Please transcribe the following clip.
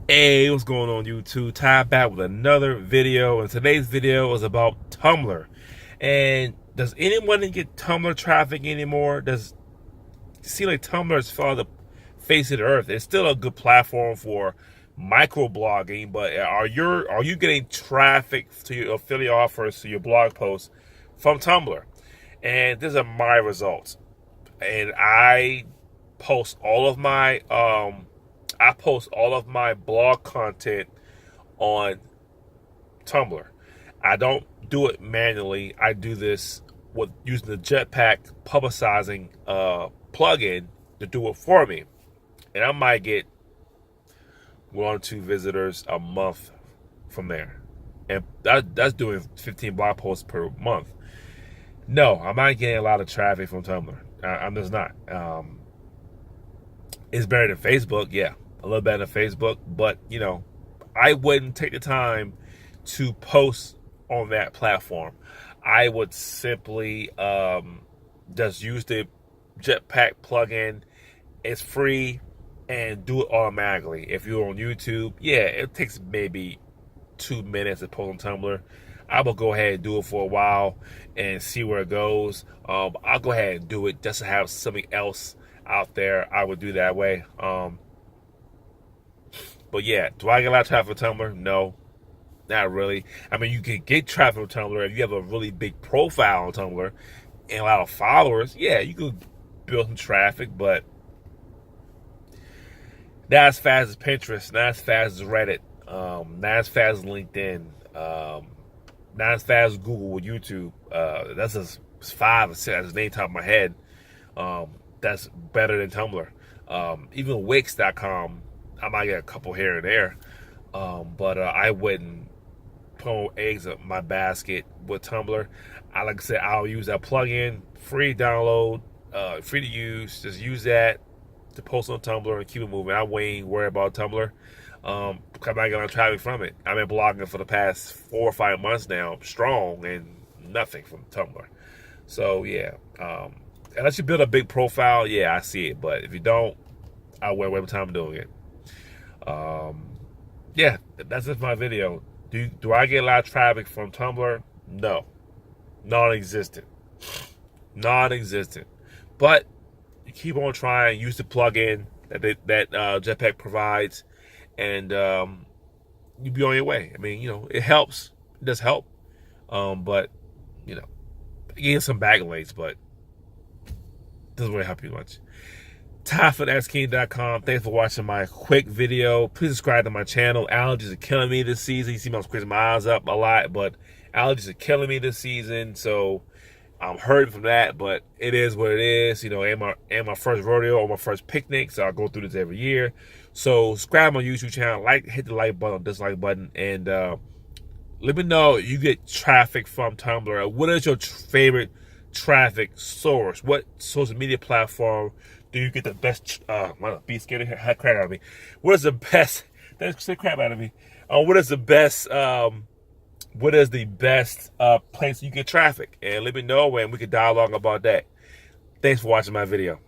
Hey, what's going on YouTube? Ty back with another video, and today's video is about Tumblr. And does anyone get Tumblr traffic anymore? Does it seem like Tumblr has fallen the face of the earth? It's still a good platform for microblogging, but are you getting traffic to your affiliate offers to your blog posts from Tumblr? And these are my results. And post all of my I post all of my blog content on Tumblr. I don't do it manually. I do this with using the Jetpack publicizing plugin to do it for me, and I might get 1 or 2 visitors a month from there, and that's doing 15 blog posts per month. No, I'm not getting a lot of traffic from Tumblr. I'm just not. It's better than Facebook, yeah, a little better than Facebook, but I wouldn't take the time to post on that platform. I would simply just use the Jetpack plugin. It's free and do it automatically. If you're on YouTube, yeah, it takes maybe 2 minutes to post on Tumblr. I will go ahead and do it for a while and see where it goes. I'll go ahead and do it just to have something else out there. I would do that way. But yeah, do I get a lot of traffic from Tumblr? No, not really. I mean, you can get traffic from Tumblr if you have a really big profile on Tumblr and a lot of followers. Yeah, you could build some traffic, but not as fast as Pinterest, not as fast as Reddit, not as fast as LinkedIn, not as fast as Google or YouTube. That's just 5 or 6. I just named top of my head. That's better than Tumblr. Even Wix.com, I might get a couple here and there, but I wouldn't put eggs in my basket with Tumblr. Like I said, I'll use that plugin, free download, free to use. Just use that to post on Tumblr and keep it moving. I ain't worried about Tumblr. I'm not getting traffic from it. I've been blogging for the past 4 or 5 months now, strong, and nothing from Tumblr. So yeah, unless you build a big profile, yeah, I see it. But if you don't, I won't waste my time doing it. Yeah, that's just my video. Do I get a lot of traffic from Tumblr? No, non-existent, non-existent. But you keep on trying. Use the plugin that Jetpack provides, and you be on your way. I mean, it helps. It does help. But you get some backlinks, but doesn't really help you much. TyForTheXKing.com. Thanks for watching my quick video. Please subscribe to my channel. Allergies are killing me this season. You see me squeezing my eyes up a lot, but allergies are killing me this season, so I'm hurting from that, but it is what it is. And my first rodeo or my first picnic, so I go through this every year. So subscribe to my YouTube channel, hit the like button, dislike button, and let me know if you get traffic from Tumblr. What is your favorite traffic source? What social media platform do you get the best? Be scared of crap out of me. What is the best? That's the crap out of me. What is the best? What is the best place you get traffic? And let me know, and we can dialogue about that. Thanks for watching my video.